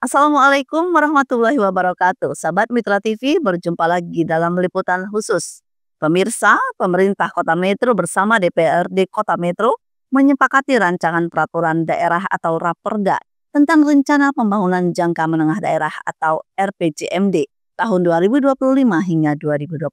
Assalamualaikum warahmatullahi wabarakatuh. Sahabat Mitra TV, berjumpa lagi dalam liputan khusus. Pemirsa, pemerintah Kota Metro bersama DPRD Kota Metro menyepakati rancangan peraturan daerah atau Raperda tentang rencana pembangunan jangka menengah daerah atau RPJMD tahun 2025 hingga 2029.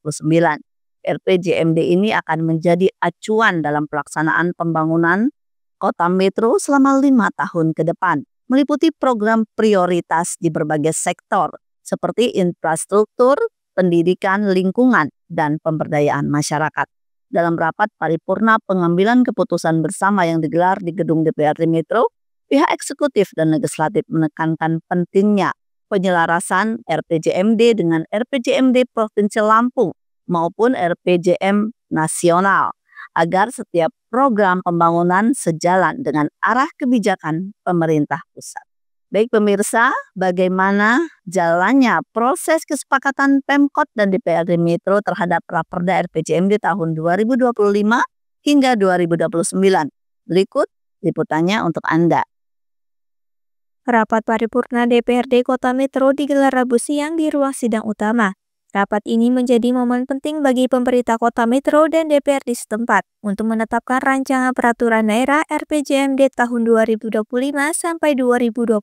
RPJMD ini akan menjadi acuan dalam pelaksanaan pembangunan Kota Metro selama 5 tahun ke depan, meliputi program prioritas di berbagai sektor seperti infrastruktur, pendidikan, lingkungan, dan pemberdayaan masyarakat. Dalam rapat paripurna pengambilan keputusan bersama yang digelar di gedung DPRD Metro, pihak eksekutif dan legislatif menekankan pentingnya penyelarasan RPJMD dengan RPJMD Provinsi Lampung maupun RPJM nasional agar setiap program pembangunan sejalan dengan arah kebijakan pemerintah pusat. Baik pemirsa, bagaimana jalannya proses kesepakatan Pemkot dan DPRD Metro terhadap Raperda RPJMD tahun 2025 hingga 2029? Berikut liputannya untuk Anda. Rapat paripurna DPRD Kota Metro digelar Rabu siang di ruang sidang utama. Rapat ini menjadi momen penting bagi pemerintah Kota Metro dan DPRD setempat untuk menetapkan rancangan peraturan daerah RPJMD tahun 2025 sampai 2029.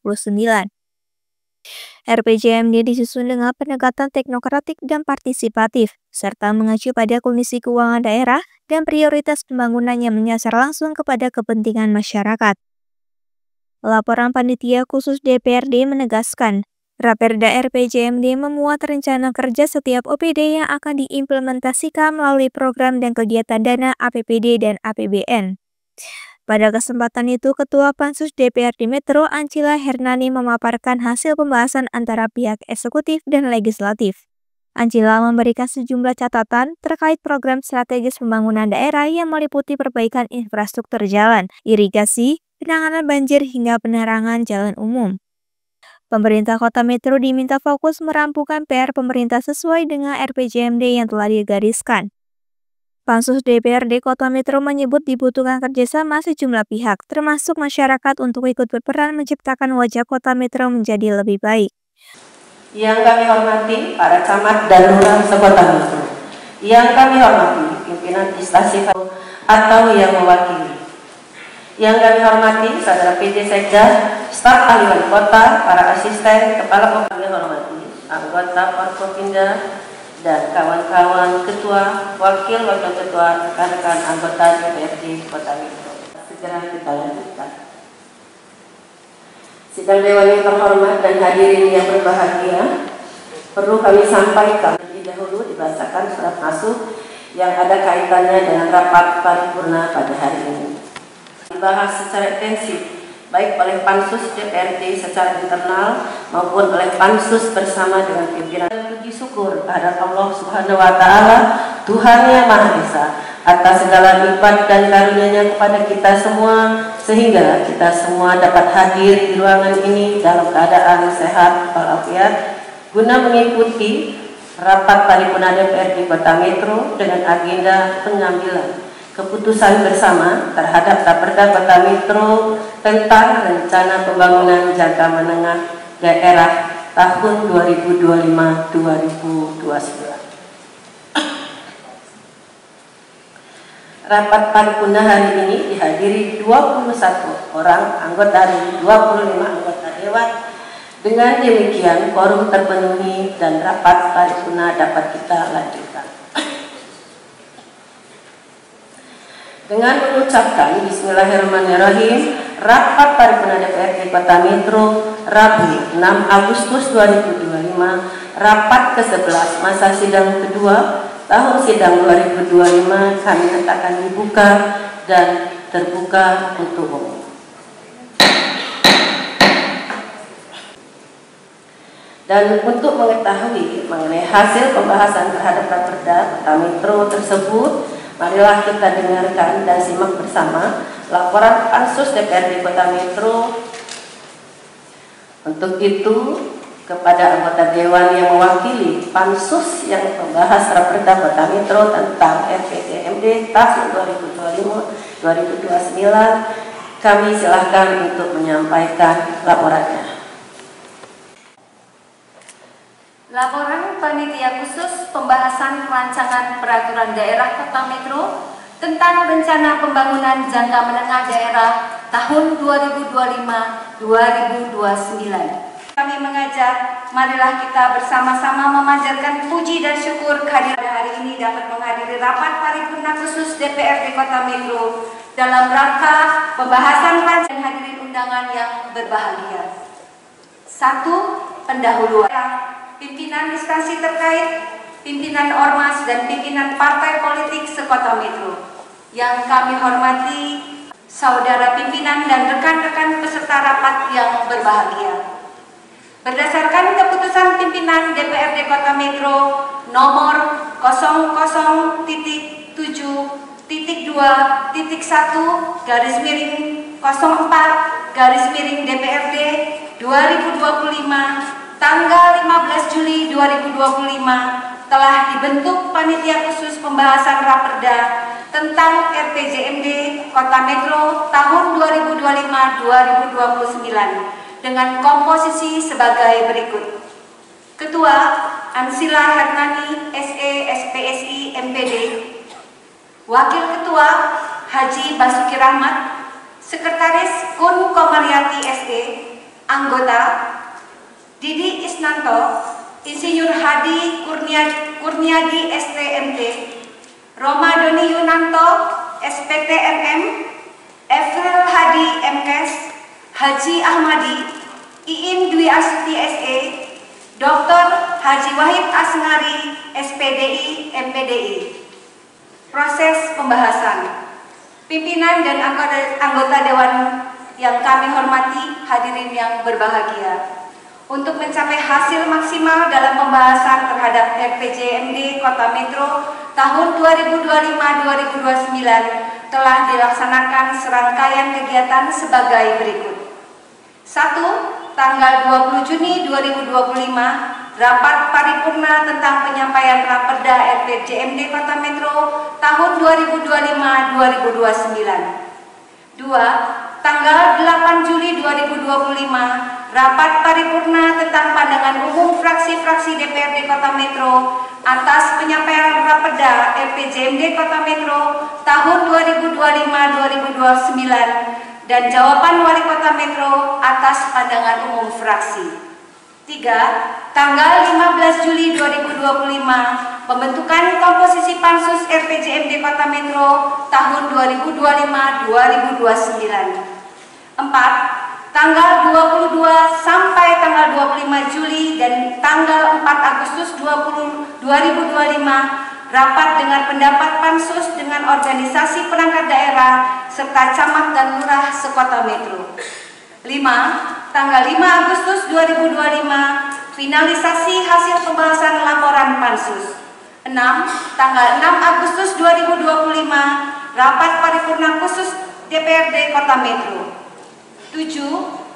RPJMD disusun dengan pendekatan teknokratik dan partisipatif, serta mengacu pada Komisi Keuangan Daerah dan prioritas pembangunan yang menyasar langsung kepada kepentingan masyarakat. Laporan Panitia Khusus DPRD menegaskan, Raperda RPJMD memuat rencana kerja setiap OPD yang akan diimplementasikan melalui program dan kegiatan dana APBD dan APBN. Pada kesempatan itu, Ketua Pansus DPRD Metro Ancila Hernani memaparkan hasil pembahasan antara pihak eksekutif dan legislatif. Ancila memberikan sejumlah catatan terkait program strategis pembangunan daerah yang meliputi perbaikan infrastruktur jalan, irigasi, penanganan banjir hingga penerangan jalan umum. Pemerintah Kota Metro diminta fokus merampungkan PR pemerintah sesuai dengan RPJMD yang telah digariskan. Pansus DPRD Kota Metro menyebut dibutuhkan kerjasama sejumlah pihak, termasuk masyarakat untuk ikut berperan menciptakan wajah Kota Metro menjadi lebih baik. Yang kami hormati para camat dan lurah sekota Metro. Yang kami hormati pimpinan instansi atau yang mewakili. Yang kami hormati saudara PJ Sekda, staf ahli wali kota, para asisten, kepala kami hormati, anggota Forkopimda, dan kawan-kawan ketua, wakil ketua, rekan-rekan anggota DPRD Kota Metro. Segera kita lanjutkan. Sidang Dewan yang terhormat dan hadirin yang berbahagia, perlu kami sampaikan terlebih dahulu dibacakan surat masuk yang ada kaitannya dengan rapat paripurna pada hari ini. Dibahas secara intensif baik oleh Pansus DPRD secara internal maupun oleh Pansus bersama dengan pimpinan. Puji syukur kehadirat Allah Subhanahu wa taala, Tuhan yang Maha Esa, atas segala nikmat dan karunia-Nya kepada kita semua sehingga kita semua dapat hadir di ruangan ini dalam keadaan sehat walafiat guna mengikuti rapat paripurna DPRD Kota Metro dengan agenda pengambilan keputusan bersama terhadap Raperda Kota Metro tentang rencana pembangunan jangka menengah daerah tahun 2025-2029. Rapat paripurna hari ini dihadiri 21 orang anggota dari 25 anggota dewan. Dengan demikian quorum terpenuhi dan rapat paripurna dapat kita lanjutkan. Dengan mengucapkan Bismillahirrahmanirrahim, rapat paripurna DPRD Kota Metro Rabu 6 Agustus 2025, rapat ke-11 masa sidang kedua tahun sidang 2025 kami nyatakan dibuka dan terbuka untuk umum. Dan untuk mengetahui mengenai hasil pembahasan terhadap Raperda Kota Metro tersebut, marilah kita dengarkan dan simak bersama laporan Pansus DPRD Kota Metro. Untuk itu, kepada anggota Dewan yang mewakili Pansus yang membahas Raperda Kota Metro tentang RPJMD tahun 2025-2029, kami silakan untuk menyampaikan laporannya. Laporan Panitia Khusus Pembahasan Rancangan Peraturan Daerah Kota Metro tentang Rencana Pembangunan Jangka Menengah Daerah tahun 2025-2029. Kami mengajak, marilah kita bersama-sama memanjatkan puji dan syukur kehadiran hari ini dapat menghadiri rapat paripurna khusus DPRD Kota Metro dalam rangka pembahasan rancangan hadirin undangan yang berbahagia. 1. Pendahuluan pimpinan instansi terkait, pimpinan ormas dan pimpinan partai politik sekota Metro. Yang kami hormati saudara pimpinan dan rekan-rekan peserta rapat yang berbahagia. Berdasarkan keputusan pimpinan DPRD Kota Metro nomor 00.2.1/DPRD 2025 tanggal 15 Juli 2025 telah dibentuk Panitia Khusus Pembahasan Raperda tentang RPJMD Kota Metro tahun 2025-2029 dengan komposisi sebagai berikut. Ketua Ansila Hernani SE SPSI MPD, Wakil Ketua Haji Basuki Rahmat, Sekretaris Kun Komariati SE, Anggota Didi Isnanto, Insinyur Hadi Kurniadi STMT, Roma Doni Yunanto SPTMM, Evril Hadi MKes, Haji Ahmadi, Iin Dwi Astuti SE, Dr. Haji Wahid Asngari SPDI MPDI. Proses pembahasan. Pimpinan dan anggota Dewan yang kami hormati, hadirin yang berbahagia. Untuk mencapai hasil maksimal dalam pembahasan terhadap RPJMD Kota Metro tahun 2025-2029 telah dilaksanakan serangkaian kegiatan sebagai berikut. 1. Tanggal 20 Juni 2025, Rapat Paripurna tentang penyampaian Raperda RPJMD Kota Metro tahun 2025-2029. 2. Tanggal 8 Juli 2025, Rapat Paripurna tentang pandangan umum fraksi-fraksi DPRD Kota Metro atas penyampaian Raperda RPJMD Kota Metro tahun 2025-2029 dan jawaban Wali Kota Metro atas pandangan umum fraksi. 3. Tanggal 15 Juli 2025, pembentukan komposisi Pansus RPJMD Kota Metro tahun 2025-2029. 4. Tanggal 22 sampai tanggal 25 Juli dan tanggal 4 Agustus 2025, rapat dengar pendapat Pansus dengan organisasi perangkat daerah serta camat dan lurah sekota Metro. 5. Tanggal 5 Agustus 2025, finalisasi hasil pembahasan laporan Pansus. 6. Tanggal 6 Agustus 2025, rapat paripurna khusus DPRD Kota Metro. 7.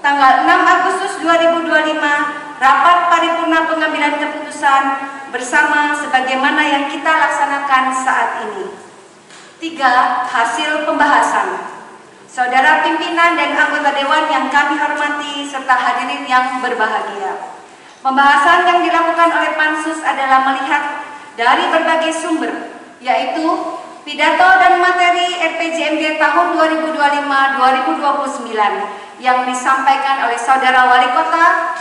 Tanggal 6 Agustus 2025, rapat paripurna pengambilan keputusan bersama sebagaimana yang kita laksanakan saat ini. 3. Hasil pembahasan. Saudara pimpinan dan anggota Dewan yang kami hormati serta hadirin yang berbahagia. Pembahasan yang dilakukan oleh Pansus adalah melihat dari berbagai sumber, yaitu pidato dan materi RPJMD tahun 2025-2029 yang disampaikan oleh Saudara Wali Kota,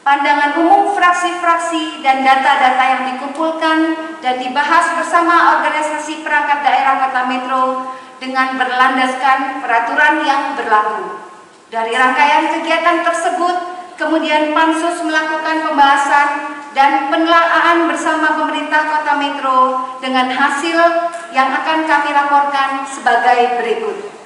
pandangan umum fraksi-fraksi dan data-data yang dikumpulkan dan dibahas bersama organisasi perangkat daerah Kota Metro dengan berlandaskan peraturan yang berlaku. Dari rangkaian kegiatan tersebut, kemudian Pansus melakukan pembahasan dan penelaahan bersama pemerintah Kota Metro dengan hasil yang akan kami laporkan sebagai berikut.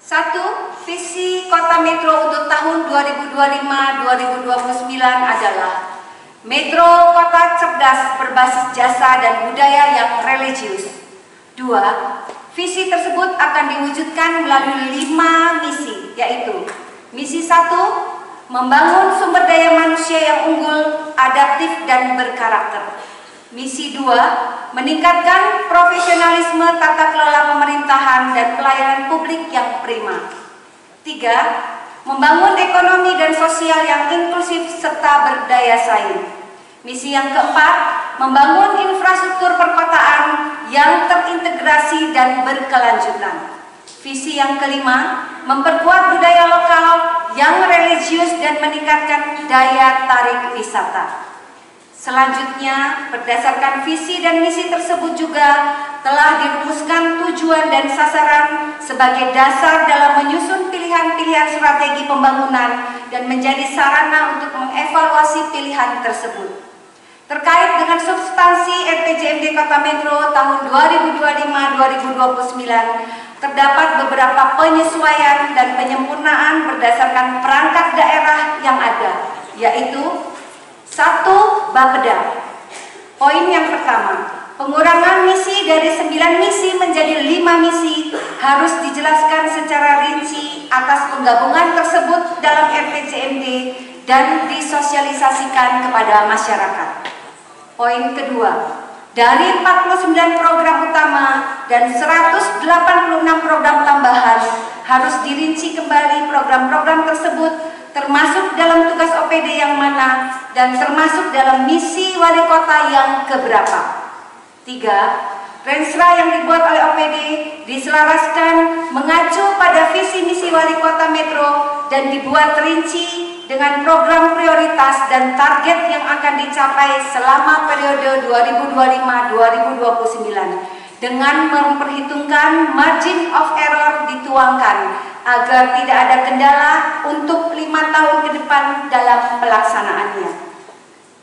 1. Visi Kota Metro untuk tahun 2025-2029 adalah Metro Kota Cerdas berbasis jasa dan budaya yang religius. 2. Visi tersebut akan diwujudkan melalui 5 misi, yaitu misi 1, membangun sumber daya manusia yang unggul, adaptif, dan berkarakter. Misi 2, meningkatkan profesionalisme tata kelola pemerintahan dan pelayanan publik yang prima. 3, membangun ekonomi dan sosial yang inklusif serta berdaya saing. Misi yang keempat, membangun infrastruktur perkotaan yang terintegrasi dan berkelanjutan. Visi yang kelima, memperkuat budaya lokal yang religius dan meningkatkan daya tarik wisata. Selanjutnya, berdasarkan visi dan misi tersebut juga telah dirumuskan tujuan dan sasaran sebagai dasar dalam menyusun pilihan-pilihan strategi pembangunan dan menjadi sarana untuk mengevaluasi pilihan tersebut. Terkait dengan substansi RPJMD Kota Metro tahun 2025-2029, terdapat beberapa penyesuaian dan penyempurnaan berdasarkan perangkat daerah yang ada, yaitu 1. Bapeda. Poin yang pertama, pengurangan misi dari 9 misi menjadi 5 misi harus dijelaskan secara rinci atas penggabungan tersebut dalam RPJMD dan disosialisasikan kepada masyarakat. Poin kedua, dari 49 program utama dan 186 program tambahan harus dirinci kembali program-program tersebut termasuk dalam tugas OPD yang mana dan termasuk dalam misi wali kota yang keberapa. 3. Rensra yang dibuat oleh OPD diselaraskan mengacu pada visi misi wali kota Metro dan dibuat rinci dengan program prioritas dan target yang akan dicapai selama periode 2025-2029 dengan memperhitungkan margin of error dituangkan agar tidak ada kendala untuk 5 tahun ke depan dalam pelaksanaannya.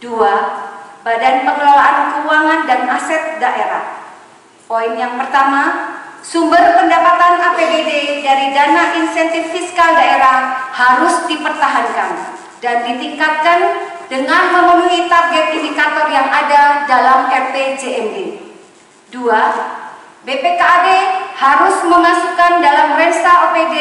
2. Badan Pengelolaan Keuangan dan Aset Daerah. Poin yang pertama, sumber pendapatan APBD dari dana insentif fiskal daerah harus dipertahankan dan ditingkatkan dengan memenuhi target indikator yang ada dalam RPJMD. 2. BPKAD harus memasukkan dalam Rensa OPD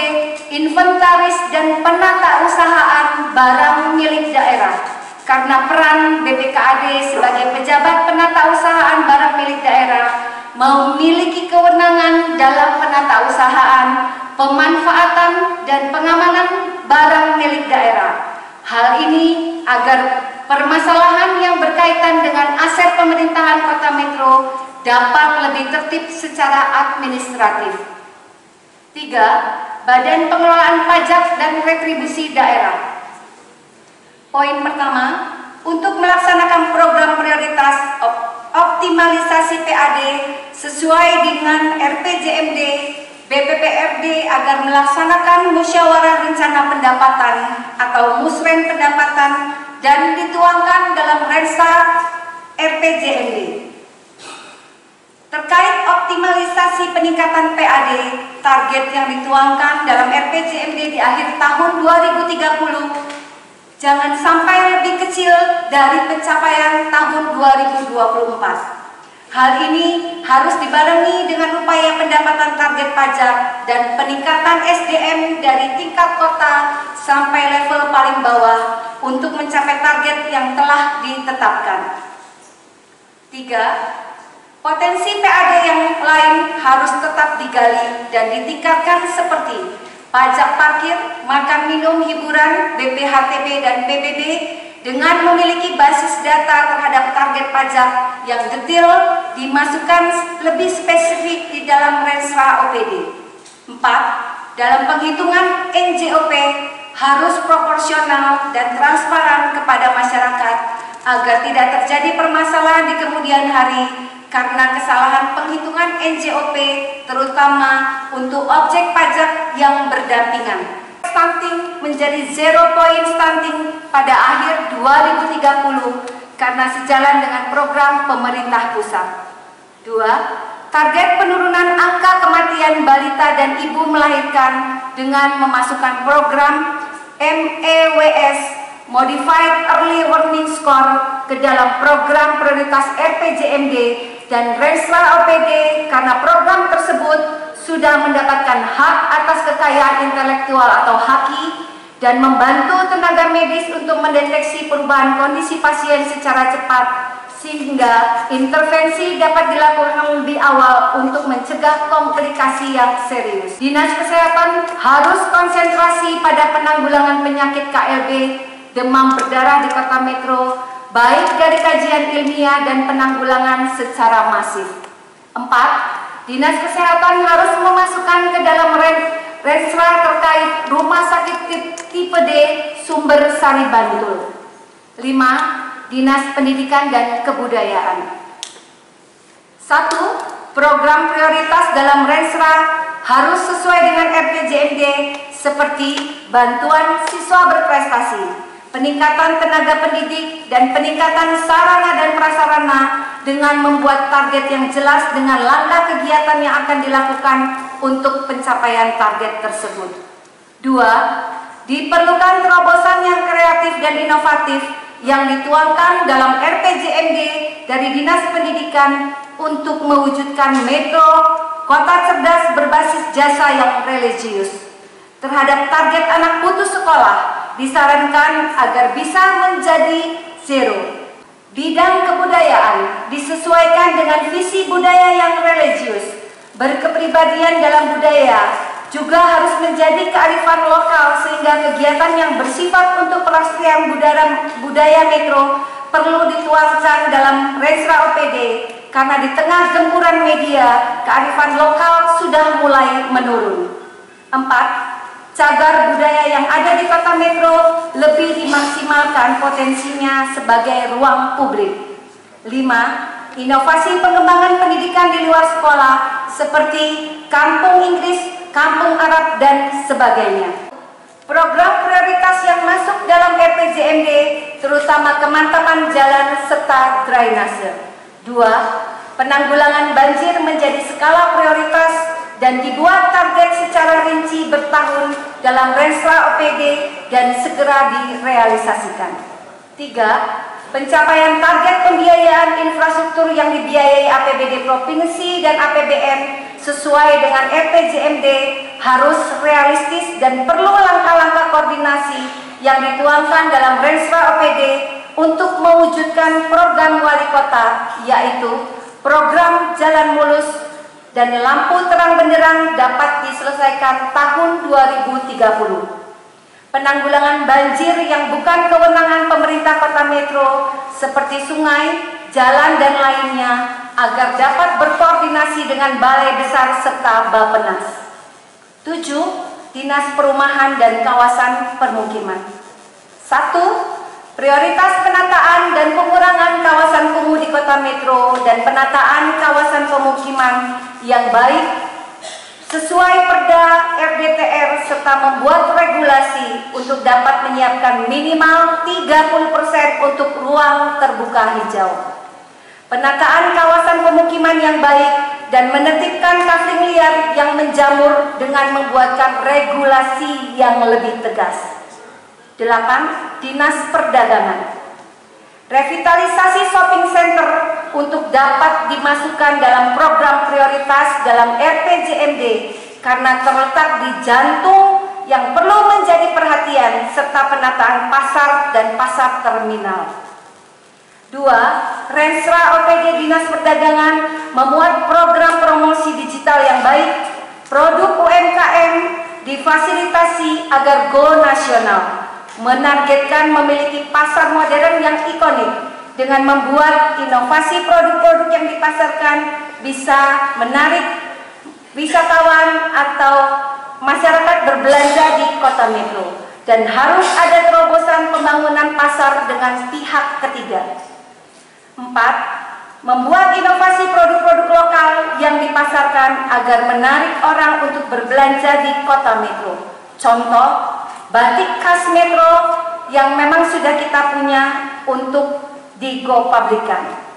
inventaris dan penata usahaan barang milik daerah karena peran BPKAD sebagai pejabat penata usahaan barang milik daerah memiliki kewenangan dalam penata usahaan, pemanfaatan, dan pengamanan barang milik daerah. Hal ini agar permasalahan yang berkaitan dengan aset pemerintahan Kota Metro dapat lebih tertib secara administratif. 3. Badan Pengelolaan Pajak dan Retribusi Daerah. Poin pertama, untuk melaksanakan program prioritas optimalisasi PAD sesuai dengan RPJMD, BPPRD agar melaksanakan musyawarah rencana pendapatan atau musren pendapatan dan dituangkan dalam Rensa RPJMD. Terkait optimalisasi peningkatan PAD, target yang dituangkan dalam RPJMD di akhir tahun 2030 jangan sampai lebih kecil dari pencapaian tahun 2024. Hal ini harus dibarengi dengan upaya pendapatan target pajak dan peningkatan SDM dari tingkat kota sampai level paling bawah untuk mencapai target yang telah ditetapkan. 3. Potensi PAD yang lain harus tetap digali dan ditingkatkan seperti pajak parkir, makan minum, hiburan, BPHTB dan PBB dengan memiliki basis data terhadap target pajak yang detail dimasukkan lebih spesifik di dalam Rensra OPD. 4. Dalam penghitungan NJOP harus proporsional dan transparan kepada masyarakat agar tidak terjadi permasalahan di kemudian hari karena kesalahan penghitungan NJOP terutama untuk objek pajak yang berdampingan. Stunting menjadi 0 point stunting pada akhir 2030 karena sejalan dengan program pemerintah pusat. 2. Target penurunan angka kematian balita dan ibu melahirkan dengan memasukkan program MEWS Modified Early Warning Score ke dalam program prioritas RPJMD dan Rensra OPD karena program tersebut sudah mendapatkan hak atas kekayaan intelektual atau HAKI dan membantu tenaga medis untuk mendeteksi perubahan kondisi pasien secara cepat sehingga intervensi dapat dilakukan lebih awal untuk mencegah komplikasi yang serius. Dinas Kesehatan harus konsentrasi pada penanggulangan penyakit KLB, demam berdarah di kota metro, baik dari kajian ilmiah dan penanggulangan secara masif. 4. Dinas Kesehatan harus memasukkan ke dalam Rensra terkait Rumah Sakit Tipe D Sumber Sari Bantul. 5. Dinas Pendidikan dan Kebudayaan. 1. Program prioritas dalam Rensra harus sesuai dengan RPJMD seperti bantuan siswa berprestasi, peningkatan tenaga pendidik, dan peningkatan sarana dan prasarana dengan membuat target yang jelas dengan langkah kegiatan yang akan dilakukan untuk pencapaian target tersebut. 2. Diperlukan terobosan yang kreatif dan inovatif yang dituangkan dalam RPJMD dari Dinas Pendidikan untuk mewujudkan metro kota cerdas berbasis jasa yang religius. Terhadap target anak putus sekolah disarankan agar bisa menjadi zero. Bidang kebudayaan disesuaikan dengan visi budaya yang religius. Berkepribadian dalam budaya juga harus menjadi kearifan lokal sehingga kegiatan yang bersifat untuk pelestarian budaya metro perlu dituangkan dalam Rensra OPD karena di tengah gempuran media kearifan lokal sudah mulai menurun. 4. Cagar budaya yang ada di kota metro lebih dimaksimalkan potensinya sebagai ruang publik. 5. Inovasi pengembangan pendidikan di luar sekolah seperti kampung Inggris, kampung Arab, dan sebagainya. Program prioritas yang masuk dalam RPJMD terutama kemantapan jalan serta drainase. 2. Penanggulangan banjir menjadi skala prioritas dan dibuat target secara rinci bertahun dalam Rensra OPD dan segera direalisasikan. 3. Pencapaian target pembiayaan infrastruktur yang dibiayai APBD Provinsi dan APBN sesuai dengan RPJMD harus realistis dan perlu langkah-langkah koordinasi yang dituangkan dalam Rensra OPD untuk mewujudkan program wali kota, yaitu program jalan mulus dan lampu terang benderang dapat diselesaikan tahun 2030. Penanggulangan banjir yang bukan kewenangan pemerintah kota metro seperti sungai, jalan, dan lainnya agar dapat berkoordinasi dengan Balai Besar serta Bappenas. 7. Dinas Perumahan dan Kawasan Permukiman. 1. Prioritas penataan dan pengurangan kawasan kumuh di kota metro dan penataan kawasan pemukiman yang baik sesuai Perda RDTR serta membuat regulasi untuk dapat menyiapkan minimal 30% untuk ruang terbuka hijau. Penataan kawasan pemukiman yang baik dan menertibkan kafling liar yang menjamur dengan membuatkan regulasi yang lebih tegas. 8. Dinas Perdagangan. Revitalisasi shopping center untuk dapat dimasukkan dalam program prioritas dalam RPJMD karena terletak di jantung yang perlu menjadi perhatian serta penataan pasar dan pasar terminal. 2. Rensra OPD Dinas Perdagangan memuat program promosi digital yang baik, produk UMKM difasilitasi agar go nasional, menargetkan memiliki pasar modern yang ikonik dengan membuat inovasi produk-produk yang dipasarkan bisa menarik wisatawan atau masyarakat berbelanja di kota metro, dan harus ada terobosan pembangunan pasar dengan pihak ketiga. 4. Membuat inovasi produk-produk lokal yang dipasarkan agar menarik orang untuk berbelanja di kota metro. Contoh, batik khas metro yang memang sudah kita punya untuk digo-publikan.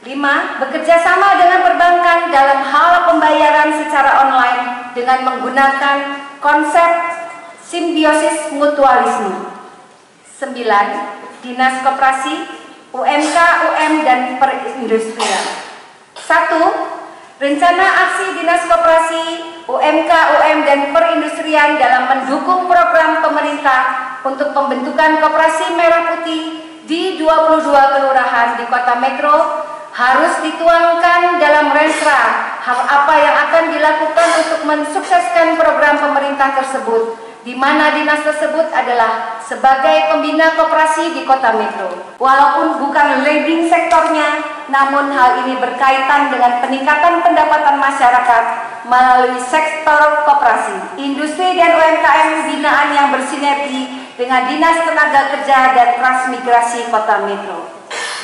5. Bekerja sama dengan perbankan dalam hal pembayaran secara online dengan menggunakan konsep simbiosis mutualisme. 9. Dinas Koperasi, UMK, UM, dan Perindustrian. 1. Rencana aksi Dinas Koperasi, UMK, UM, dan Perindustrian dalam mendukung program pemerintah untuk pembentukan koperasi merah putih di 22 kelurahan di Kota Metro harus dituangkan dalam Rensra hal apa yang akan dilakukan untuk mensukseskan program pemerintah tersebut, di mana dinas tersebut adalah sebagai pembina koperasi di Kota Metro. Walaupun bukan leading sektornya, namun hal ini berkaitan dengan peningkatan pendapatan masyarakat melalui sektor koperasi, industri dan UMKM binaan yang bersinergi dengan Dinas Tenaga Kerja dan Transmigrasi Kota Metro.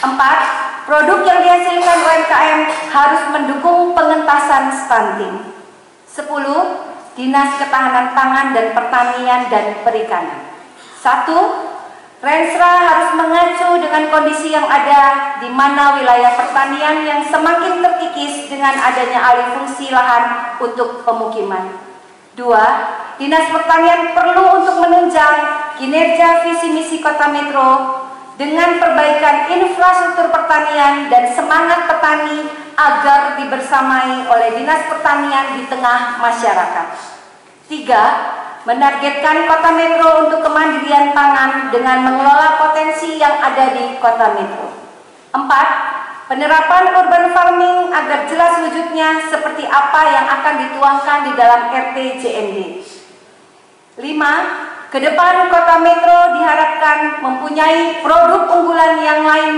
4. Produk yang dihasilkan UMKM harus mendukung pengentasan stunting. 10. Dinas Ketahanan Pangan dan Pertanian dan Perikanan. 1. Rensra harus mengacu dengan kondisi yang ada, di mana wilayah pertanian yang semakin terkikis dengan adanya alih fungsi lahan untuk pemukiman. 2. Dinas Pertanian perlu untuk menunjang kinerja visi misi Kota Metro dengan perbaikan infrastruktur pertanian dan semangat petani agar dibersamai oleh Dinas Pertanian di tengah masyarakat. 3. Menargetkan Kota Metro untuk kemandirian pangan dengan mengelola potensi yang ada di Kota Metro. 4. Penerapan urban farming agar jelas wujudnya seperti apa yang akan dituangkan di dalam RPJMD. 5. Ke depan Kota Metro diharapkan mempunyai produk unggulan yang lain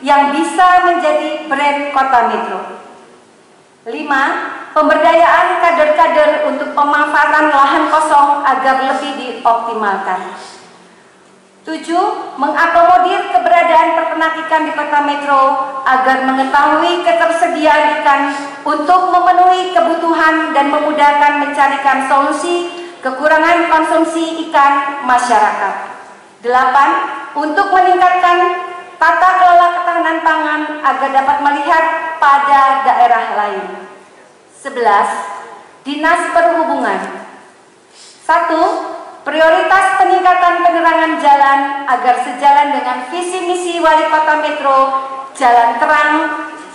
yang bisa menjadi brand Kota Metro. 5. Pemberdayaan kader-kader untuk pemanfaatan lahan kosong agar lebih dioptimalkan. 7. Mengakomodir keberadaan peternak ikan di Kota Metro agar mengetahui ketersediaan ikan untuk memenuhi kebutuhan dan memudahkan mencarikan solusi kekurangan konsumsi ikan masyarakat. 8. Untuk meningkatkan tata kelola ketahanan pangan agar dapat melihat pada daerah lain. 11. Dinas Perhubungan. 1. Prioritas peningkatan penerangan jalan agar sejalan dengan visi misi Wali Kota Metro, jalan terang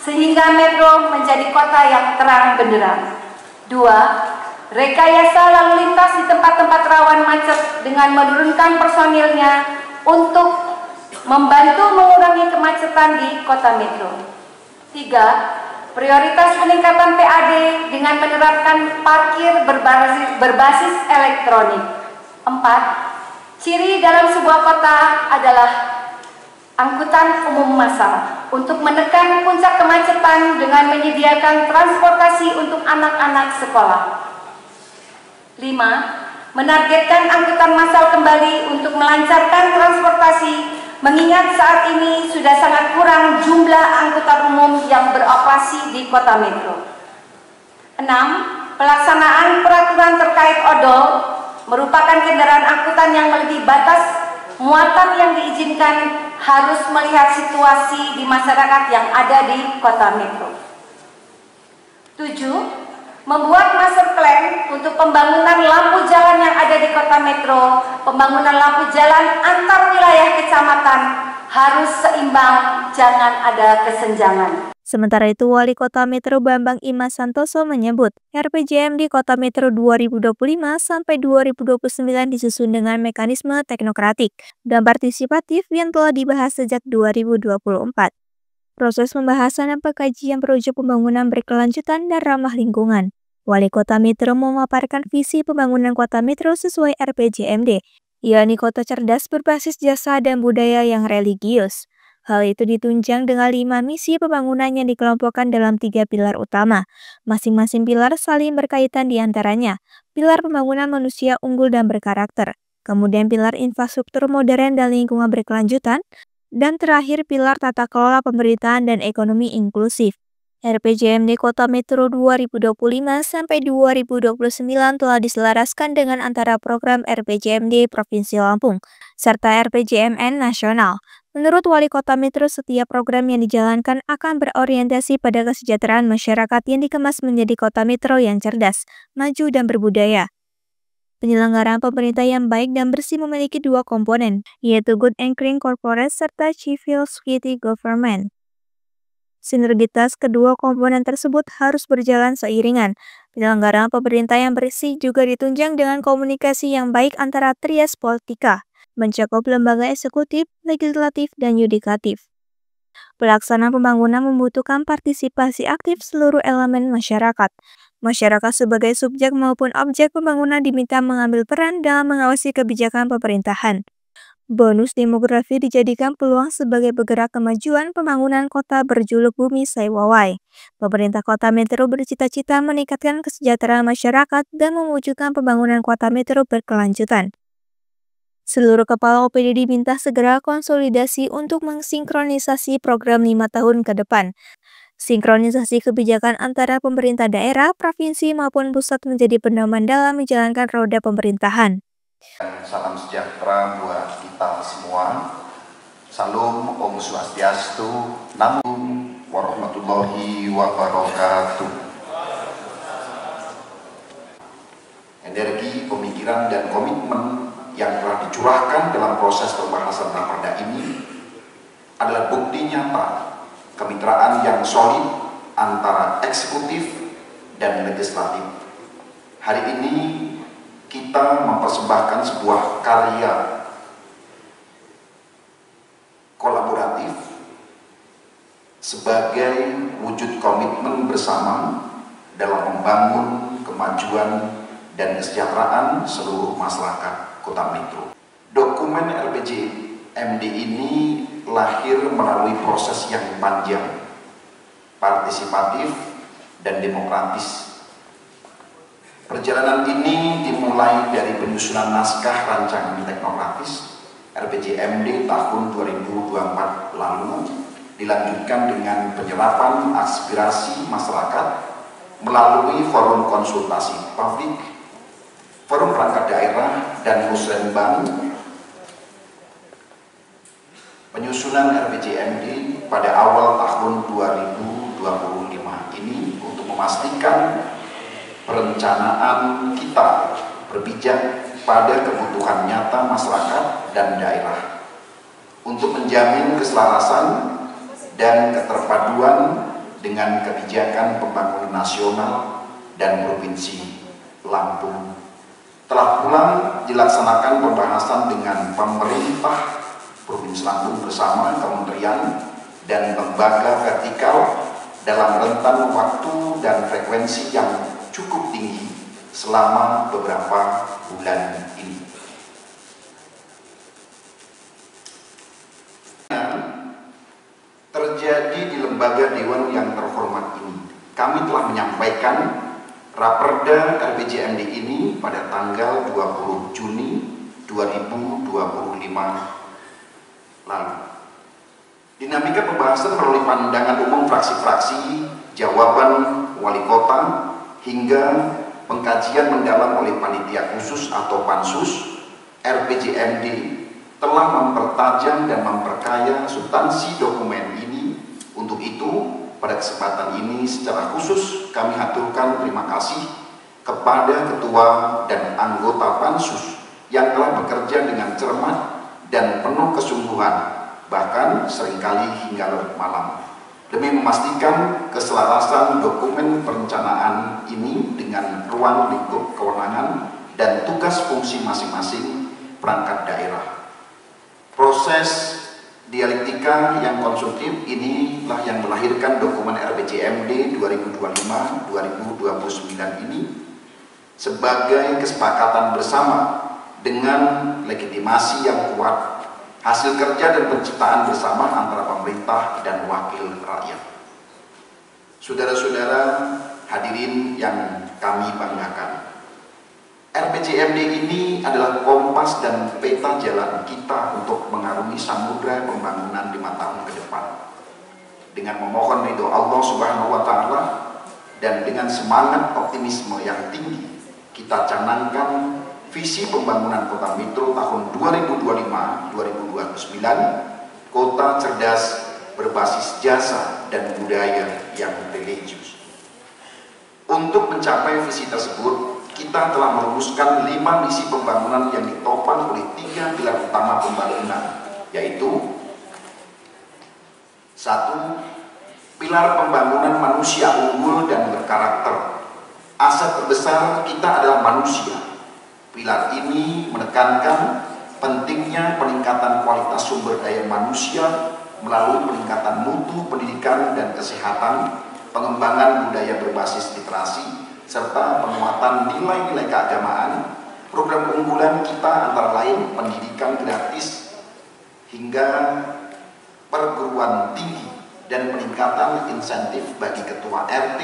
sehingga Metro menjadi kota yang terang benderang. 2. Rekayasa lalu lintas di tempat-tempat rawan macet dengan menurunkan personilnya untuk membantu mengurangi kemacetan di Kota Metro. 3. Prioritas peningkatan PAD dengan menerapkan parkir berbasis elektronik. 4. Ciri dalam sebuah kota adalah angkutan umum massal untuk menekan puncak kemacetan dengan menyediakan transportasi untuk anak-anak sekolah. 5. Menargetkan angkutan massal kembali untuk melancarkan transportasi, mengingat saat ini sudah sangat kurang jumlah angkutan umum yang beroperasi di Kota Metro. 6. Pelaksanaan peraturan terkait odol merupakan kendaraan angkutan yang melebihi batas muatan yang diizinkan, harus melihat situasi di masyarakat yang ada di Kota Metro. 7. Membuat master plan untuk pembangunan lampu jalan yang ada di Kota Metro. Pembangunan lampu jalan antar wilayah kecamatan harus seimbang, jangan ada kesenjangan. Sementara itu, Wali Kota Metro Bambang Imas Santoso menyebut, RPJMD Kota Metro 2025 sampai 2029 disusun dengan mekanisme teknokratik dan partisipatif yang telah dibahas sejak 2024. Proses pembahasan dan pengkajian proyek pembangunan berkelanjutan dan ramah lingkungan. Wali Kota Metro memaparkan visi pembangunan Kota Metro sesuai RPJMD, yakni kota cerdas berbasis jasa dan budaya yang religius. Hal itu ditunjang dengan 5 misi pembangunan yang dikelompokkan dalam 3 pilar utama. Masing-masing pilar saling berkaitan di antaranya. Pilar pembangunan manusia unggul dan berkarakter, kemudian pilar infrastruktur modern dan lingkungan berkelanjutan, dan terakhir pilar tata kelola pemerintahan dan ekonomi inklusif. RPJMD Kota Metro 2025 sampai 2029 telah diselaraskan dengan antara program RPJMD Provinsi Lampung serta RPJMN nasional. Menurut Wali Kota Metro, setiap program yang dijalankan akan berorientasi pada kesejahteraan masyarakat yang dikemas menjadi Kota Metro yang cerdas, maju dan berbudaya. Penyelenggaraan pemerintah yang baik dan bersih memiliki 2 komponen, yaitu good and clean corporate serta civil society government. Sinergitas kedua komponen tersebut harus berjalan seiringan. Penyelenggaraan pemerintah yang bersih juga ditunjang dengan komunikasi yang baik antara trias politika, mencakup lembaga eksekutif, legislatif, dan yudikatif. Pelaksanaan pembangunan membutuhkan partisipasi aktif seluruh elemen masyarakat. Masyarakat sebagai subjek maupun objek pembangunan diminta mengambil peran dalam mengawasi kebijakan pemerintahan. Bonus demografi dijadikan peluang sebagai penggerak kemajuan pembangunan kota berjuluk Bumi Saiwawai. Pemerintah Kota Metro bercita-cita meningkatkan kesejahteraan masyarakat dan mewujudkan pembangunan kota metro berkelanjutan. Seluruh kepala OPD diminta segera konsolidasi untuk mensinkronisasi program 5 tahun ke depan. Sinkronisasi kebijakan antara pemerintah daerah, provinsi maupun pusat menjadi pedoman dalam menjalankan roda pemerintahan. Salam sejahtera buat kita semua. Salam Om Swastiastu, Namo warahmatullahi wabarakatuh. Energi, pemikiran, dan komitmen yang telah dicurahkan dalam proses pembahasan raperda ini adalah bukti nyata kemitraan yang solid antara eksekutif dan legislatif. Hari ini kita mempersembahkan sebuah karya kolaboratif sebagai wujud komitmen bersama dalam membangun kemajuan dan kesejahteraan seluruh masyarakat Kota Metro. Dokumen RPJMD ini lahir melalui proses yang panjang, partisipatif, dan demokratis. Perjalanan ini dimulai dari penyusunan naskah rancangan teknokratis RPJMD tahun 2024 lalu, dilanjutkan dengan penyerapan aspirasi masyarakat melalui forum konsultasi publik, forum perangkat daerah, dan musrenbang. Penyusunan RPJMD pada awal tahun 2025 ini untuk memastikan perencanaan kita berpijak pada kebutuhan nyata masyarakat dan daerah untuk menjamin keselarasan dan keterpaduan dengan kebijakan pembangunan nasional dan provinsi Lampung. Telah pulang dilaksanakan pembahasan dengan pemerintah Provinsi Lampung bersama kementerian dan lembaga vertikal dalam rentan waktu dan frekuensi yang cukup tinggi selama beberapa bulan ini. Terjadi di lembaga dewan yang terhormat ini, kami telah menyampaikan raperda RPJMD ini pada tanggal 20 Juni 2025 lalu. Dinamika pembahasan melalui pandangan umum fraksi-fraksi, jawaban wali kota, hingga pengkajian mendalam oleh panitia khusus atau pansus RPJMD telah mempertajam dan memperkaya substansi dokumen ini. Untuk itu, pada kesempatan ini secara khusus kami haturkan terima kasih kepada ketua dan anggota pansus yang telah bekerja dengan cermat dan penuh kesungguhan, bahkan seringkali hingga larut malam, demi memastikan keselarasan dokumen perencanaan ini dengan ruang lingkup kewenangan dan tugas fungsi masing-masing perangkat daerah. Proses dialektika yang konstruktif inilah yang melahirkan dokumen RPJMD 2025-2029 ini sebagai kesepakatan bersama dengan legitimasi yang kuat, hasil kerja dan penciptaan bersama antara pemerintah dan wakil rakyat. Saudara-saudara hadirin yang kami banggakan, RPJMD ini adalah kompas dan peta jalan kita untuk mengarungi samudra pembangunan 5 tahun ke depan. Dengan memohon ridho Allah Subhanahu wa Ta'ala dan dengan semangat optimisme yang tinggi, kita canangkan visi pembangunan Kota Metro tahun 2025-2029, kota cerdas berbasis jasa dan budaya yang religius. Untuk mencapai visi tersebut, kita telah merumuskan 5 misi pembangunan yang ditopang oleh 3 pilar utama pembangunan, yaitu 1. Pilar pembangunan manusia unggul dan berkarakter. Aset terbesar kita adalah manusia. Pilar ini menekankan pentingnya peningkatan kualitas sumber daya manusia melalui peningkatan mutu pendidikan dan kesehatan, pengembangan budaya berbasis literasi, serta penguatan nilai-nilai keagamaan. Program unggulan kita antara lain pendidikan gratis hingga perguruan tinggi dan peningkatan insentif bagi ketua RT,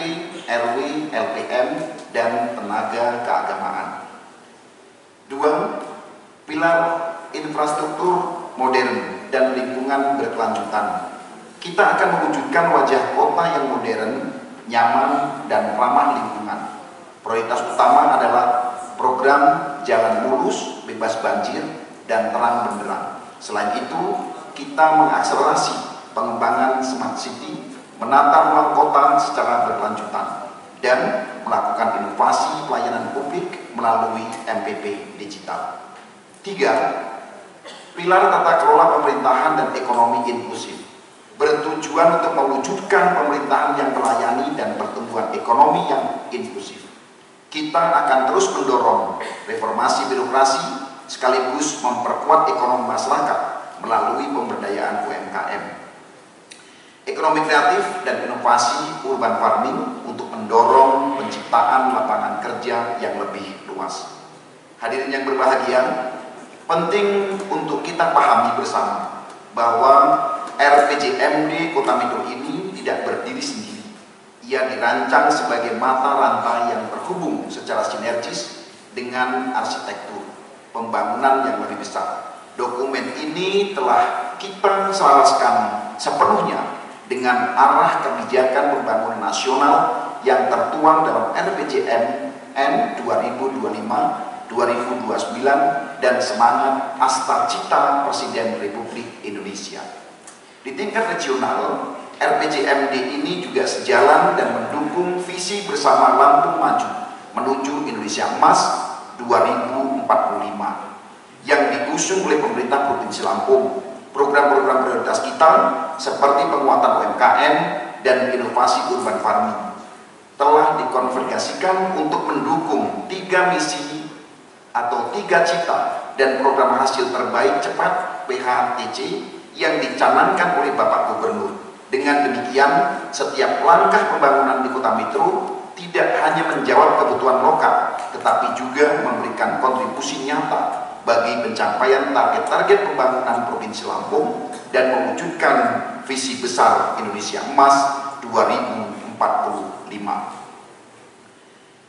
RW, LPM, dan tenaga keagamaan. 2. Pilar infrastruktur modern dan lingkungan berkelanjutan. Kita akan mewujudkan wajah kota yang modern, nyaman, dan ramah lingkungan. Prioritas utama adalah program jalan mulus, bebas banjir, dan terang benderang. Selain itu, kita mengakselerasi pengembangan smart city, menata ruang kota secara berkelanjutan, dan melakukan inovasi pelayanan publik melalui MPP digital. 3. Pilar tata kelola pemerintahan dan ekonomi inklusif bertujuan untuk mewujudkan pemerintahan yang melayani dan pertumbuhan ekonomi yang inklusif. Kita akan terus mendorong reformasi birokrasi sekaligus memperkuat ekonomi masyarakat melalui pemberdayaan UMKM. Ekonomi kreatif dan inovasi urban farming untuk mendorong penciptaan lapangan kerja yang lebih luas. Hadirin yang berbahagia, penting untuk kita pahami bersama bahwa RPJMD Kota Metro ini tidak berdiri sendiri. Ia dirancang sebagai mata rantai yang terhubung secara sinergis dengan arsitektur pembangunan yang lebih besar. Dokumen ini telah kita selaraskan sepenuhnya dengan arah kebijakan pembangunan nasional yang tertuang dalam RPJMN 2025-2029 dan semangat Astacita Presiden Republik Indonesia. Di tingkat regional, RPJMD ini juga sejalan dan mendukung visi bersama Lampung Maju menuju Indonesia Emas 2045 yang diusung oleh pemerintah Provinsi Lampung. Program-program prioritas kita seperti penguatan UMKM dan inovasi urban farming telah dikonvergasikan untuk mendukung 3 misi atau 3 cita dan program hasil terbaik cepat PHTC yang dicanangkan oleh Bapak Gubernur. Dengan demikian, setiap langkah pembangunan di Kota Metro tidak hanya menjawab kebutuhan lokal, tetapi juga memberikan kontribusi nyata bagi pencapaian target-target pembangunan Provinsi Lampung dan mewujudkan visi besar Indonesia Emas 2045.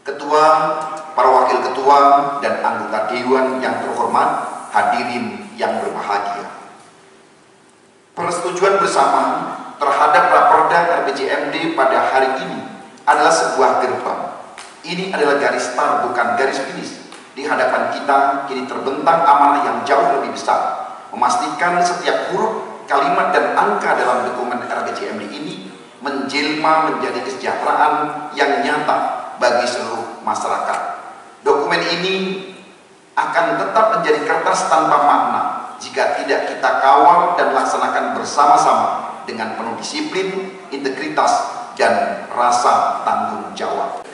Ketua, para wakil ketua, dan anggota Dewan yang terhormat, hadirin yang berbahagia. Persetujuan bersama terhadap Raperda RPJMD pada hari ini adalah sebuah gerbang. Ini adalah garis start, bukan garis finish. Di hadapan kita kini terbentang amanah yang jauh lebih besar, memastikan setiap huruf, kalimat, dan angka dalam dokumen RPJMD ini menjelma menjadi kesejahteraan yang nyata bagi seluruh masyarakat. Dokumen ini akan tetap menjadi kertas tanpa makna jika tidak kita kawal dan laksanakan bersama-sama dengan penuh disiplin, integritas, dan rasa tanggung jawab.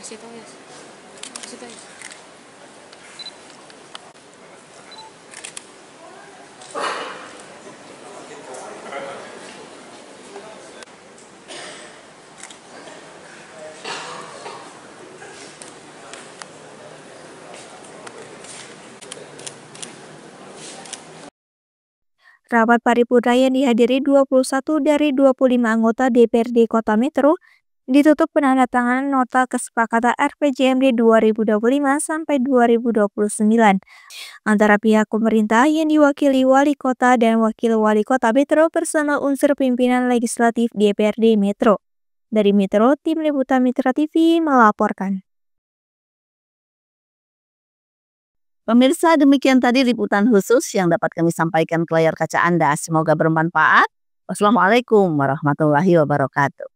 Kasih tahu ya. Kasih tahu ya. Rapat paripurna yang dihadiri 21 dari 25 anggota DPRD Kota Metro ditutup penandatanganan nota kesepakatan RPJMD 2025 sampai 2029 antara pihak pemerintah yang diwakili Wali Kota dan Wakil Wali Kota Metro bersama unsur pimpinan legislatif DPRD Metro. Dari Metro, Tim Liputan Mitra TV melaporkan. Pemirsa, demikian tadi liputan khusus yang dapat kami sampaikan ke layar kaca Anda. Semoga bermanfaat. Wassalamualaikum warahmatullahi wabarakatuh.